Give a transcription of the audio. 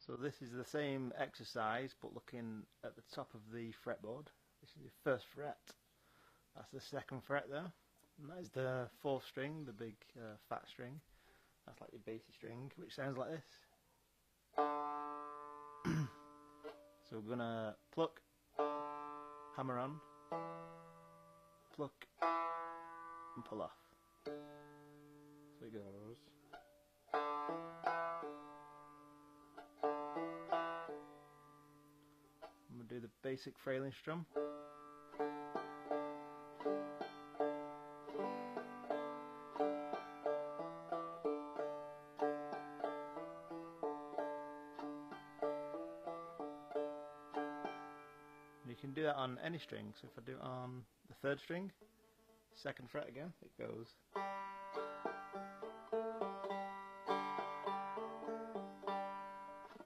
So this is the same exercise but looking at the top of the fretboard. This is your first fret. That's the second fret there. And that is the fourth string, the big fat string. That's like your bassy string, which sounds like this. So we're gonna pluck, hammer on, pluck, and pull off. So it goes. I'm going to do the basic frailing strum. And you can do that on any string, so if I do it on the third string, second fret again, it goes.